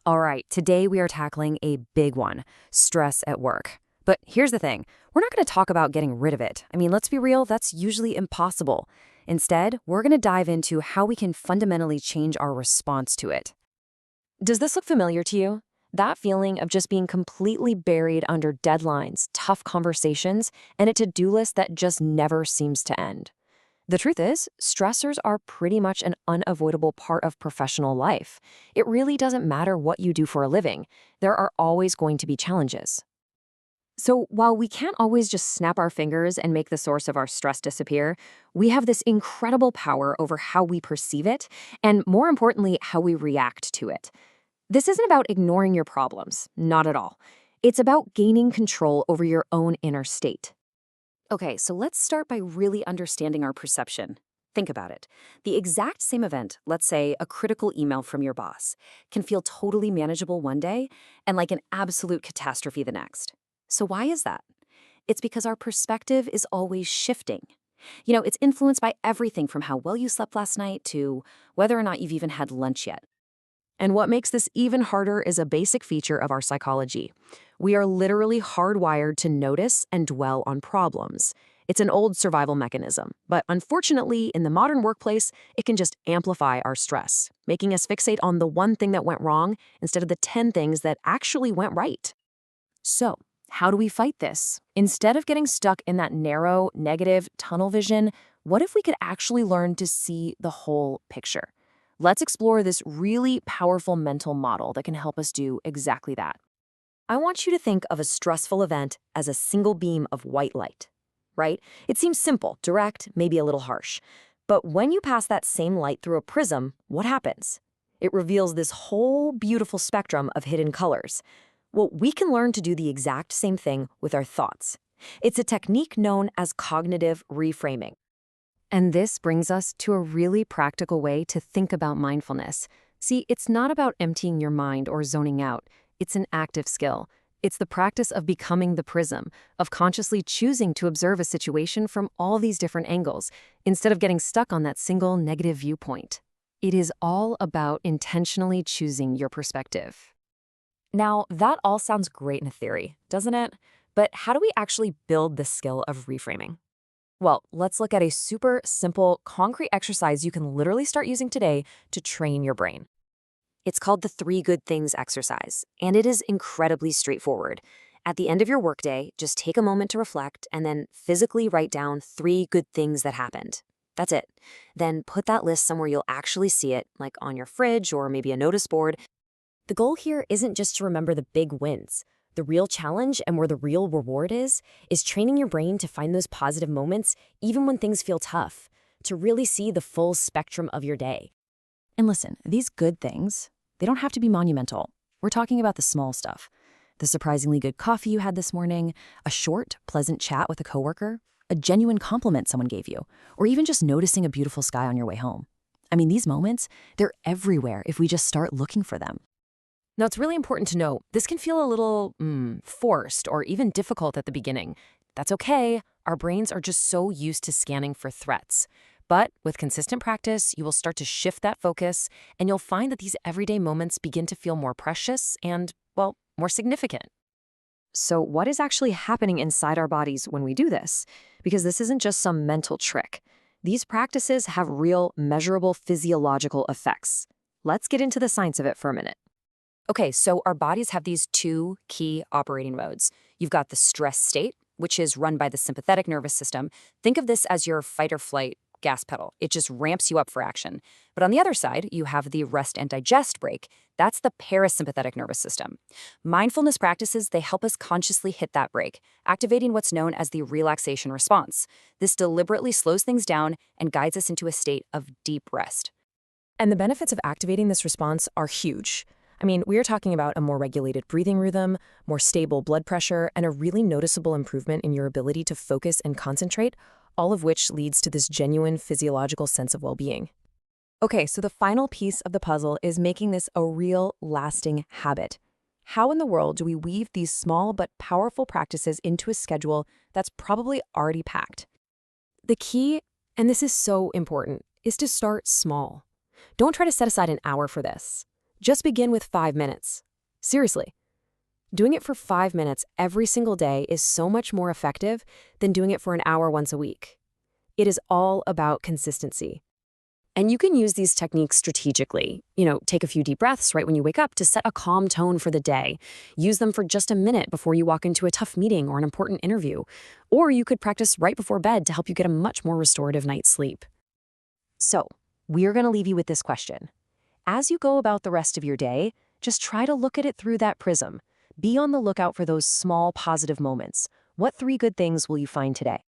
All right, today we are tackling a big one, stress at work. But here's the thing, we're not going to talk about getting rid of it. I mean, let's be real, that's usually impossible. Instead, we're going to dive into how we can fundamentally change our response to it. Does this look familiar to you? That feeling of just being completely buried under deadlines, tough conversations, and a to-do list that just never seems to end. The truth is, stressors are pretty much an unavoidable part of professional life. It really doesn't matter what you do for a living. There are always going to be challenges. So while we can't always just snap our fingers and make the source of our stress disappear, we have this incredible power over how we perceive it, and more importantly, how we react to it. This isn't about ignoring your problems, not at all. It's about gaining control over your own inner state. Okay, so let's start by really understanding our perception. Think about it. The exact same event, let's say a critical email from your boss, can feel totally manageable one day and like an absolute catastrophe the next. So why is that? It's because our perspective is always shifting. It's influenced by everything from how well you slept last night to whether or not you've even had lunch yet. And what makes this even harder is a basic feature of our psychology. We are literally hardwired to notice and dwell on problems. It's an old survival mechanism, but unfortunately, in the modern workplace, it can just amplify our stress, making us fixate on the one thing that went wrong instead of the 10 things that actually went right. So, how do we fight this? Instead of getting stuck in that narrow, negative tunnel vision, what if we could actually learn to see the whole picture? Let's explore this really powerful mental model that can help us do exactly that. I want you to think of a stressful event as a single beam of white light, right? It seems simple, direct, maybe a little harsh. But when you pass that same light through a prism, what happens? It reveals this whole beautiful spectrum of hidden colors. Well, we can learn to do the exact same thing with our thoughts. It's a technique known as cognitive reframing. And this brings us to a really practical way to think about mindfulness. See, it's not about emptying your mind or zoning out. It's an active skill. It's the practice of becoming the prism, of consciously choosing to observe a situation from all these different angles, instead of getting stuck on that single negative viewpoint. It is all about intentionally choosing your perspective. Now, that all sounds great in theory, doesn't it? But how do we actually build the skill of reframing? Well, let's look at a super simple, concrete exercise you can literally start using today to train your brain. It's called the 3 good things exercise, and it is incredibly straightforward. At the end of your workday, just take a moment to reflect and then physically write down 3 good things that happened. That's it. Then put that list somewhere you'll actually see it, like on your fridge or maybe a notice board. The goal here isn't just to remember the big wins. The real challenge and where the real reward is training your brain to find those positive moments even when things feel tough, to really see the full spectrum of your day. And listen, these good things, they don't have to be monumental. We're talking about the small stuff. The surprisingly good coffee you had this morning, a short, pleasant chat with a coworker, a genuine compliment someone gave you, or even just noticing a beautiful sky on your way home. I mean, these moments, they're everywhere if we just start looking for them. Now, it's really important to note, this can feel a little forced or even difficult at the beginning. That's okay. Our brains are just so used to scanning for threats. But with consistent practice, you will start to shift that focus, and you'll find that these everyday moments begin to feel more precious and, well, more significant. So what is actually happening inside our bodies when we do this? Because this isn't just some mental trick. These practices have real, measurable physiological effects. Let's get into the science of it for a minute. Okay, so our bodies have these 2 key operating modes. You've got the stress state, which is run by the sympathetic nervous system. Think of this as your fight or flight gas pedal. It just ramps you up for action. But on the other side, you have the rest and digest brake. That's the parasympathetic nervous system. Mindfulness practices, they help us consciously hit that brake, activating what's known as the relaxation response. This deliberately slows things down and guides us into a state of deep rest. And the benefits of activating this response are huge. I mean, we are talking about a more regulated breathing rhythm, more stable blood pressure, and a really noticeable improvement in your ability to focus and concentrate, all of which leads to this genuine physiological sense of well-being. Okay, so the final piece of the puzzle is making this a real, lasting habit. How in the world do we weave these small but powerful practices into a schedule that's probably already packed? The key, and this is so important, is to start small. Don't try to set aside an hour for this. Just begin with 5 minutes. Seriously, doing it for 5 minutes every single day is so much more effective than doing it for an hour once a week. It is all about consistency. And you can use these techniques strategically. Take a few deep breaths right when you wake up to set a calm tone for the day. Use them for just a minute before you walk into a tough meeting or an important interview. Or you could practice right before bed to help you get a much more restorative night's sleep. So, we're going to leave you with this question. As you go about the rest of your day, just try to look at it through that prism. Be on the lookout for those small positive moments. What 3 good things will you find today?